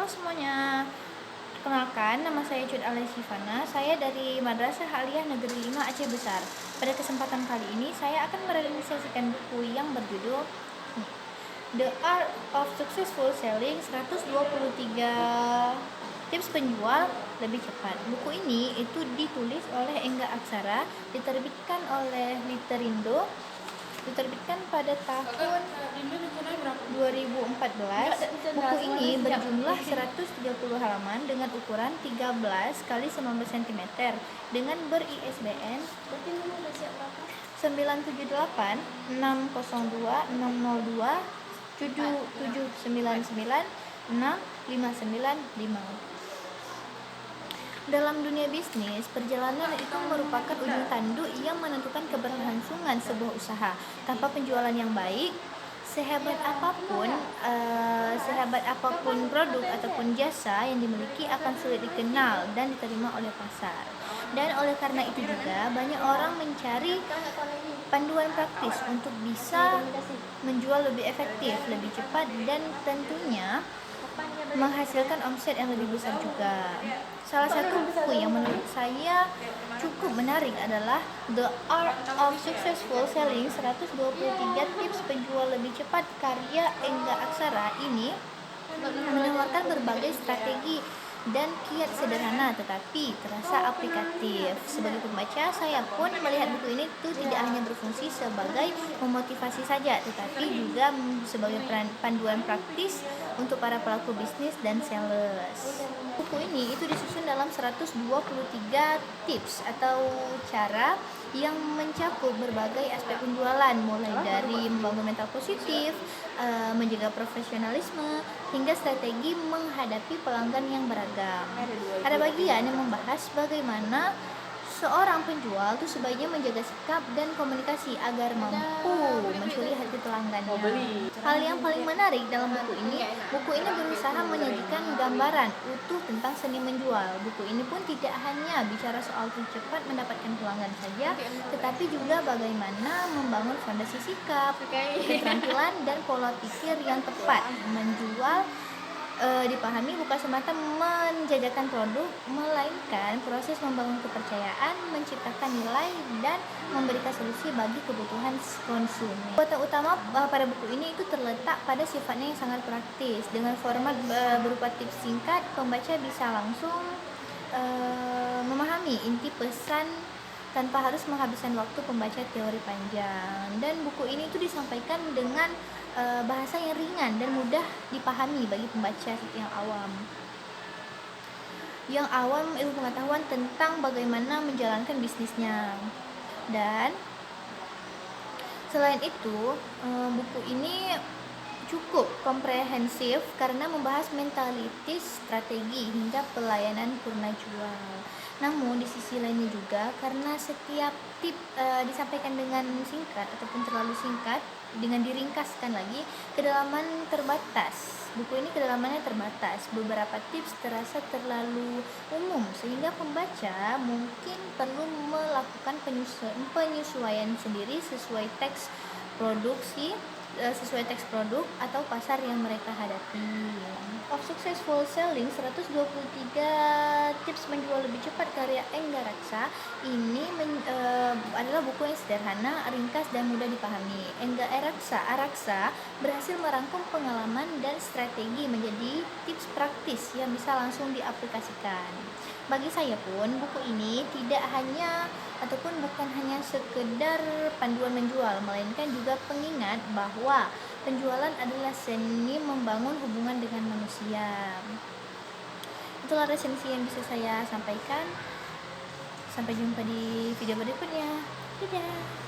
Halo semuanya, perkenalkan nama saya Jud Alesifana. Saya dari Madrasah Aliyah Negeri 5 Aceh Besar. Pada kesempatan kali ini saya akan merealisasikan buku yang berjudul The Art of Successful Selling 123 Tips Penjual Lebih Cepat. Buku ini itu ditulis oleh Engga Aksara, diterbitkan oleh Literindo, diterbitkan pada tahun 2014. Buku ini berjumlah 130 halaman dengan ukuran 13 kali 19 cm dengan ber-ISBN 978 602 602 7799 6595. Dalam dunia bisnis, perjalanan itu merupakan ujung tanduk yang menentukan keberlangsungan sebuah usaha. Tanpa penjualan yang baik, sehebat apapun produk ataupun jasa yang dimiliki akan sulit dikenal dan diterima oleh pasar. Dan oleh karena itu juga banyak orang mencari panduan praktis untuk bisa menjual lebih efektif, lebih cepat, dan tentunya menghasilkan omset yang lebih besar juga. Salah satu buku yang menurut saya cukup menarik adalah The Art of Successful Selling 123 Tips Penjual Lebih Cepat karya Engga Aksara. Ini menawarkan berbagai strategi dan kiat sederhana tetapi terasa aplikatif. Sebagai pembaca, saya pun melihat buku ini itu tidak hanya berfungsi sebagai memotivasi saja, tetapi juga sebagai panduan praktis untuk para pelaku bisnis dan sales. Buku ini itu disusun dalam 123 tips atau cara yang mencakup berbagai aspek penjualan, mulai dari membangun mental positif, menjaga profesionalisme, hingga strategi menghadapi pelanggan yang beragam. Ada bagian yang membahas bagaimana seorang penjual itu sebaiknya menjaga sikap dan komunikasi agar mampu mencuri hati pelanggannya. Hal yang paling menarik dalam buku ini berusaha menyajikan gambaran utuh tentang seni menjual. Buku ini pun tidak hanya bicara soal cepat mendapatkan pelanggan saja, tetapi juga bagaimana membangun fondasi sikap, keterampilan, dan pola pikir yang tepat. Menjual dipahami bukan semata menjajakan produk, melainkan proses membangun kepercayaan, menciptakan nilai, dan memberikan solusi bagi kebutuhan konsumen. Kekuatan utama pada buku ini itu terletak pada sifatnya yang sangat praktis. Dengan format berupa tips singkat, pembaca bisa langsung memahami inti pesan tanpa harus menghabiskan waktu membaca teori panjang. Dan buku ini itu disampaikan dengan bahasa yang ringan dan mudah dipahami bagi pembaca yang awam ilmu pengetahuan tentang bagaimana menjalankan bisnisnya. Dan selain itu, buku ini cukup komprehensif karena membahas mentalitas, strategi, hingga pelayanan purna jual. Namun di sisi lainnya juga, karena setiap tip disampaikan dengan singkat ataupun terlalu singkat, dengan diringkaskan lagi, kedalaman terbatas. Buku ini kedalamannya terbatas. Beberapa tips terasa terlalu umum sehingga pembaca mungkin perlu melakukan penyesuaian sendiri sesuai teks produk atau pasar yang mereka hadapi. Of Successful Selling 123 Tips Menjual Lebih Cepat karya Engga Aksara ini adalah buku yang sederhana, ringkas, dan mudah dipahami. Engga Aksara berhasil merangkum pengalaman dan strategi menjadi tips praktis yang bisa langsung diaplikasikan. Bagi saya pun, buku ini bukan hanya sekedar panduan menjual, melainkan juga pengingat bahwa penjualan adalah seni membangun hubungan dengan manusia. Itulah resensi yang bisa saya sampaikan. Sampai jumpa di video berikutnya. Dadah.